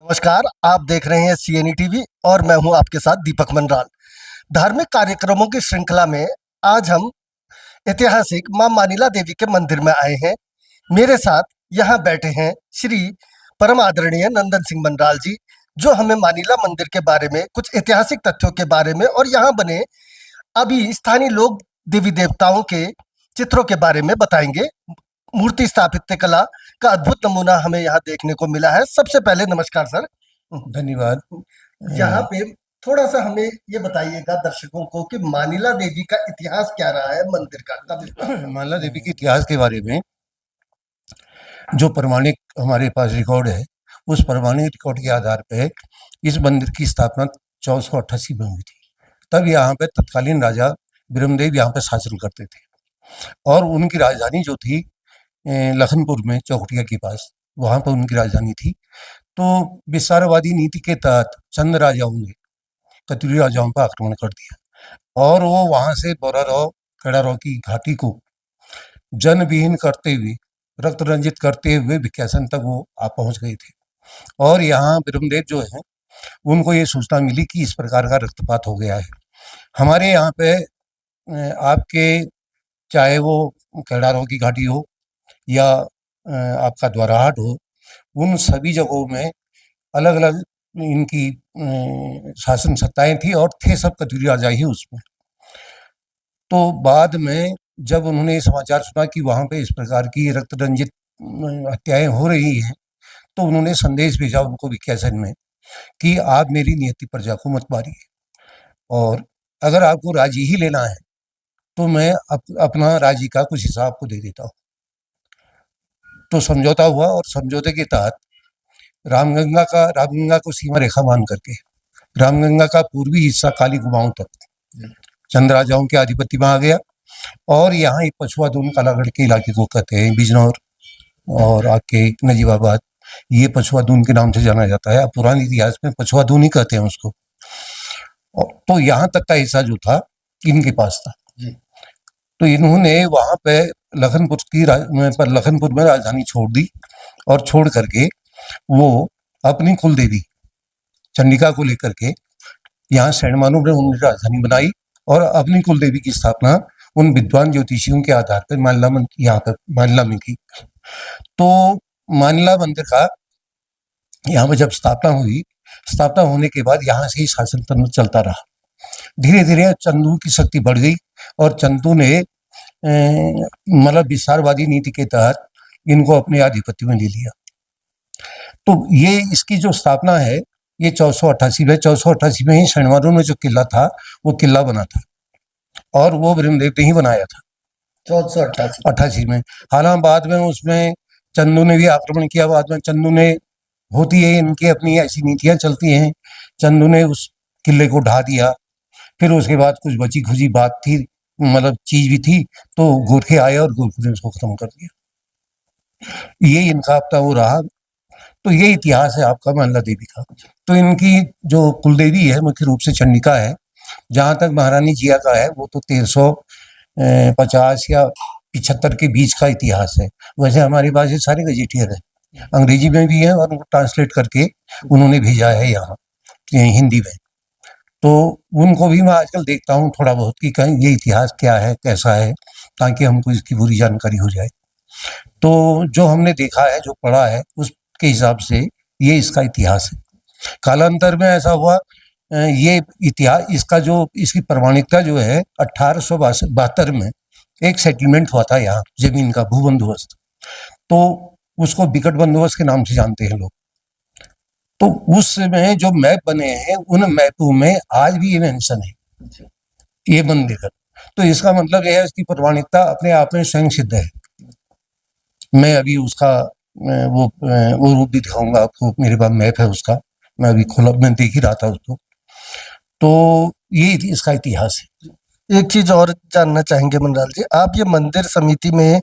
नमस्कार, आप देख रहे हैं सीएनई टीवी और मैं हूं आपके साथ दीपक मंडराल। धार्मिक कार्यक्रमों की श्रृंखला में आज हम ऐतिहासिक मां मानिला देवी के मंदिर में आए हैं। मेरे साथ यहाँ बैठे हैं श्री परम आदरणीय नंदन सिंह मंडराल जी, जो हमें मानिला मंदिर के बारे में, कुछ ऐतिहासिक तथ्यों के बारे में और यहाँ बने अभी स्थानीय लोक देवी देवताओं के चित्रों के बारे में बताएंगे। मूर्ति स्थापत्य कला का अद्भुत नमूना हमें यहाँ देखने को मिला है। सबसे पहले नमस्कार सर। धन्यवाद। यहाँ पे थोड़ा सा हमें ये बताइएगा दर्शकों को कि मानिला देवी का इतिहास क्या रहा है, मंदिर का कब मानिला देवी के इतिहास के बारे में जो प्रमाणिक हमारे पास रिकॉर्ड है, उस प्रमाणिक रिकॉर्ड के आधार पे इस मंदिर की स्थापना 1488 में हुई थी। तब यहाँ पे तत्कालीन राजा ब्रह्मदेव यहाँ पे शासन करते थे और उनकी राजधानी जो थी लखनपुर में चौखटिया के पास, वहाँ पर उनकी राजधानी थी। तो विस्तारवादी नीति के तहत चंद राजाओं ने कतिरी राजाओं पर आक्रमण कर दिया और वो वहाँ से बोराराव केड़ाराव की घाटी को जनविहीन करते हुए, रक्त रंजित करते हुए विख्यासन तक वो आ पहुँच गए थे। और यहाँ ब्रह्मदेव जो है, उनको ये सूचना मिली कि इस प्रकार का रक्तपात हो गया है। हमारे यहाँ पे आपके चाहे वो केड़ाराव की घाटी हो या आपका द्वाराहाट हो, उन सभी जगहों में अलग अलग इनकी शासन सत्ताएं थी और थे सब कतिरी राजा ही उसमें। तो बाद में जब उन्होंने ये समाचार सुना कि वहाँ पे इस प्रकार की रक्त रंजित हत्याएं हो रही हैं, तो उन्होंने संदेश भेजा उनको विख्यासन में कि आप मेरी नियति प्रजा को मत मारिए और अगर आपको राज्य ही लेना है तो मैं अपना राज्य का कुछ हिस्सा आपको दे देता हूँ। तो समझौता हुआ और समझौते के तहत रामगंगा को सीमा रेखा मान करके रामगंगा का पूर्वी हिस्सा काली कुमाऊं तक चंद राजाओं के आधिपत्य में आ गया। और यहाँ एक पछुआ दून कालागढ़ के इलाके को कहते हैं, बिजनौर और आके नजीबाबाद, ये पछुआ दून के नाम से जाना जाता है। पुराने इतिहास में पछुआ दून ही कहते हैं उसको। तो यहाँ तक का हिस्सा जो था इनके पास था। तो इन्होंने वहाँ पे लखनपुर में राजधानी छोड़ दी और छोड़ करके वो अपनी कुल देवी चंडिका को लेकर के यहाँ सैंडमानू में उन्होंने राजधानी बनाई और अपनी कुल देवी की स्थापना उन विद्वान ज्योतिषियों के आधार पर मानिला में की। तो मानिला मंदिर का यहाँ पर जब स्थापना होने के बाद यहाँ से ही शासन तंत्र चलता रहा। धीरे धीरे चंदू की शक्ति बढ़ गई और चंदू ने मतलब विस्तारवादी नीति के तहत इनको अपने आधिपत्य में ले लिया। तो ये इसकी जो स्थापना है ये 1488 में ही सैंडमानू में जो किला था वो किला बना था और वो ब्रह्मदेव ने ही बनाया था 1488 में। हालांकि बाद में उसमें चंदू ने भी आक्रमण किया। बाद में चंदू ने, होती है इनकी अपनी ऐसी नीतियां चलती हैं, चंदू ने उस किले को ढा दिया। फिर उसके बाद कुछ बची खुची बात थी, मतलब चीज भी थी, तो गोरखे आए और गोरखे ने उसको खत्म कर दिया। ये इनका अपना वो रहा। तो ये इतिहास है आपका मानिला देवी का। तो इनकी जो कुलदेवी है मुख्य रूप से चंडिका है। जहाँ तक महारानी जिया का है वो तो 1350 या 75 के बीच का इतिहास है। वैसे हमारे पास ये सारे गजेटियर है, अंग्रेजी में भी है और उनको ट्रांसलेट करके उन्होंने भेजा है यहाँ हिंदी में। तो उनको भी मैं आजकल देखता हूँ थोड़ा बहुत कि कहीं ये इतिहास क्या है, कैसा है, ताकि हमको इसकी पूरी जानकारी हो जाए। तो जो हमने देखा है, जो पढ़ा है, उसके हिसाब से ये इसका इतिहास है। कालांतर में ऐसा हुआ, ये इतिहास इसकी प्रमाणिकता जो है 1872 में एक सेटलमेंट हुआ था यहाँ जमीन का भू बंदोबस्त। तो उसको बिकट बंदोबस्त के नाम से जानते हैं लोग। तो उस समय जो मैप बने हैं उन मैपों में आज भी ये मेंशन है ये मंदिर का। तो इसका मतलब यह है इसकी प्रमाणिकता अपने आप में स्वयं सिद्ध है। मैं अभी उसका वो रूप भी दिखाऊंगा आपको, मेरे पास मैप है उसका, मैं अभी मैं देख ही रहा था उसको। तो ये इसका इतिहास है। एक चीज और जानना चाहेंगे मंडराल जी, आप ये मंदिर समिति में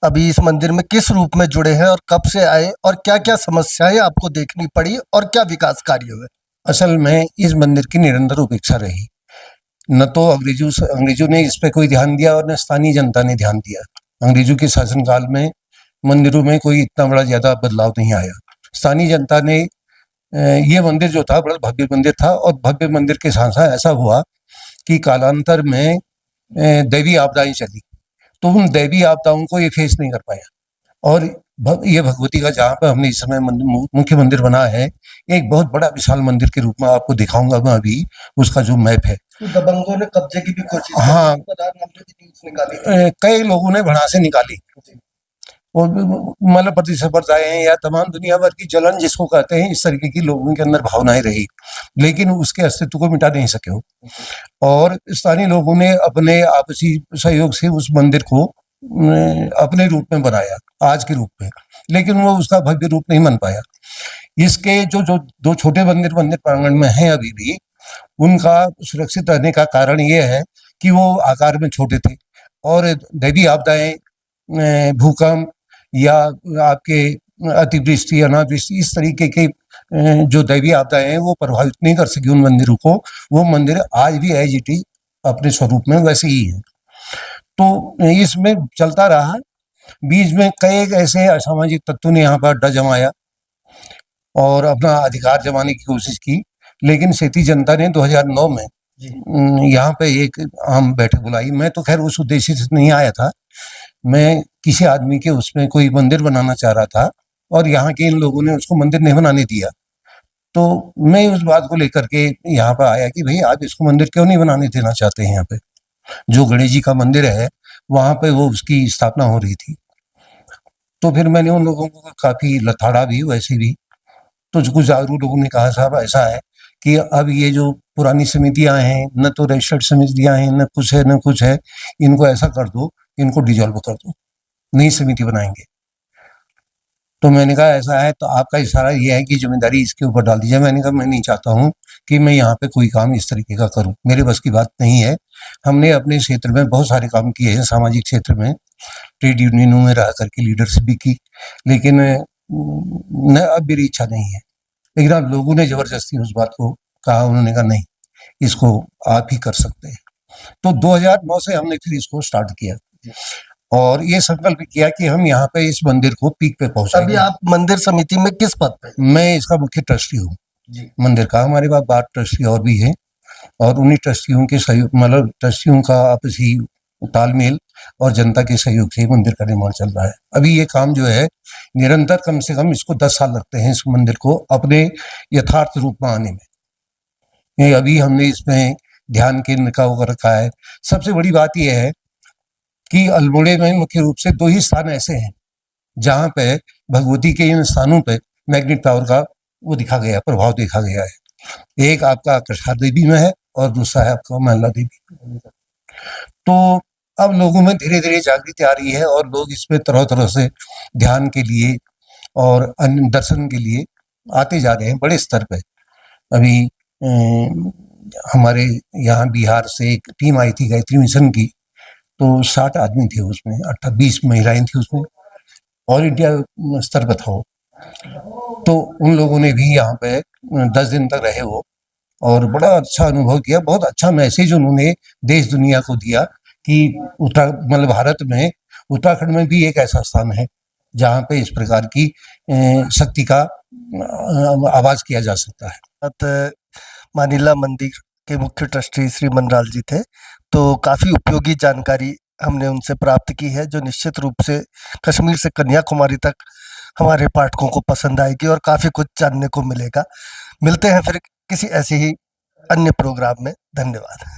अभी इस मंदिर में किस रूप में जुड़े हैं और कब से आए और क्या क्या समस्याएं आपको देखनी पड़ी और क्या विकास कार्य हुए? असल में इस मंदिर की निरंतर उपेक्षा रही। न तो अंग्रेजों ने इस पे कोई ध्यान दिया और न स्थानीय जनता ने ध्यान दिया। अंग्रेजों के शासनकाल में मंदिरों में कोई इतना बड़ा ज्यादा बदलाव नहीं आया। स्थानीय जनता ने ये मंदिर जो था बड़ा भव्य मंदिर था, और भव्य मंदिर के साथ साथ ऐसा हुआ कि कालांतर में दैवी आपदाएं चली, तो उन दैवी आपदाओं को ये फेस नहीं कर पाया। और ये भगवती का जहाँ पे हमने इस समय मुख्य मंदिर बना है, एक बहुत बड़ा विशाल मंदिर के रूप में आपको दिखाऊंगा मैं अभी उसका जो मैप है। तो दबंगों ने कब्जे की भी कोशिश हाँ, की, प्रधानमंत्री की न्यूज़ निकाली। कई लोगों ने भड़ासे निकाली, और मतलब प्रतिस्पर्धाएं हैं या तमाम दुनिया भर की जलन जिसको कहते हैं, इस तरीके की लोगों के अंदर भावनाएं रही, लेकिन उसके अस्तित्व को मिटा नहीं सके हो। और स्थानीय लोगों ने अपने आपसी सहयोग से उस मंदिर को अपने रूप में बनाया, आज के रूप में, लेकिन वो उसका भव्य रूप नहीं बन पाया। इसके जो जो दो छोटे मंदिर मंदिर प्रांगण में हैं अभी भी, उनका सुरक्षित रहने का कारण ये है कि वो आकार में छोटे थे, और दैवी आपदाएं, भूकंप या आपके अतिवृष्टि, अनावृष्टि, इस तरीके के जो दैवी आपदाएं हैं वो प्रभावित नहीं कर सकी उन मंदिरों को। वो मंदिर आज भी एज इट इज अपने स्वरूप में वैसे ही है। तो इसमें चलता रहा, बीच में कई ऐसे असामाजिक तत्वों ने यहाँ पर अड्डा जमाया और अपना अधिकार जमाने की कोशिश की, लेकिन सेठी जनता ने 2009 में यहाँ पे एक आम बैठक बुलाई। मैं तो खैर उस उद्देश्य से नहीं आया था, मैं किसी आदमी के उसमें कोई मंदिर बनाना चाह रहा था, और यहाँ के इन लोगों ने उसको मंदिर नहीं बनाने दिया। तो मैं उस बात को लेकर के यहाँ पर आया कि भाई आप इसको मंदिर क्यों नहीं बनाने देना चाहते हैं। यहाँ पे जो गणेश जी का मंदिर है वहाँ पे वो उसकी स्थापना हो रही थी। तो फिर मैंने उन लोगों को काफी लताड़ा भी, वैसे भी तो कुछ जागरूक लोगों ने कहा साहब ऐसा है कि अब ये जो पुरानी समितियां हैं, न तो रजिस्टर्ड समितियां हैं, न कुछ है न कुछ है, इनको ऐसा कर दो, इनको डिजॉल्व कर दो, नई समिति बनाएंगे। तो मैंने कहा ऐसा है तो आपका इशारा ये है कि जिम्मेदारी इसके ऊपर डाल दीजिए। मैंने कहा मैं नहीं चाहता हूँ कि मैं यहाँ पे कोई काम इस तरीके का करूँ, मेरे बस की बात नहीं है। हमने अपने क्षेत्र में बहुत सारे काम किए हैं, सामाजिक क्षेत्र में ट्रेड यूनियनों में रह करके लीडरशिप भी की, लेकिन न अब मेरी इच्छा नहीं है। लेकिन अब लोगों ने जबरदस्ती उस बात को कहा, उन्होंने कहा नहीं इसको आप ही कर सकते हैं। तो 2009 से हमने फिर इसको स्टार्ट किया और ये संकल्प किया कि हम यहाँ पे इस मंदिर को पीक पे पहुंचाएंगे। अभी आप मंदिर समिति में किस पद पे? मैं इसका मुख्य ट्रस्टी हूँ मंदिर का। हमारे पास 12 ट्रस्टी और भी हैं, और उन्हीं ट्रस्टियों के सहयोग, मतलब ट्रस्टियों का आपसी तालमेल और जनता के सहयोग से मंदिर का निर्माण चल रहा है। अभी ये काम जो है निरंतर, कम से कम इसको 10 साल लगते हैं इस मंदिर को अपने यथार्थ रूप में आने में। ये अभी हमने इसमें ध्यान केंद्र का होकर रखा है। सबसे बड़ी बात यह है कि अल्मोड़े में मुख्य रूप से 2 ही स्थान ऐसे हैं जहाँ पे भगवती के इन स्थानों पे मैग्नेट पावर का वो दिखा गया, प्रभाव देखा गया है। एक आपका कछार देवी में है और दूसरा है आपका महिला देवी। तो अब लोगों में धीरे धीरे जागृति आ रही है और लोग इसमें तरह तरह से ध्यान के लिए और अन्य दर्शन के लिए आते जा रहे हैं बड़े स्तर पे। अभी हमारे यहाँ बिहार से एक टीम आई थी गायत्री मिशन की, तो 60 आदमी थे उसमें, 20 महिलाएं थी उसमें, ऑल इंडिया स्तर पर था वो। तो उन लोगों ने भी यहाँ पे 10 दिन तक रहे वो, और बड़ा अच्छा अनुभव किया। बहुत अच्छा मैसेज उन्होंने देश दुनिया को दिया कि मतलब भारत में उत्तराखंड में भी एक ऐसा स्थान है जहाँ पे इस प्रकार की शक्ति का आवाज किया जा सकता है। मानिला मंदिर के मुख्य ट्रस्टी श्री मनराल जी थे, तो काफ़ी उपयोगी जानकारी हमने उनसे प्राप्त की है, जो निश्चित रूप से कश्मीर से कन्याकुमारी तक हमारे पाठकों को पसंद आएगी और काफ़ी कुछ जानने को मिलेगा। मिलते हैं फिर किसी ऐसे ही अन्य प्रोग्राम में। धन्यवाद।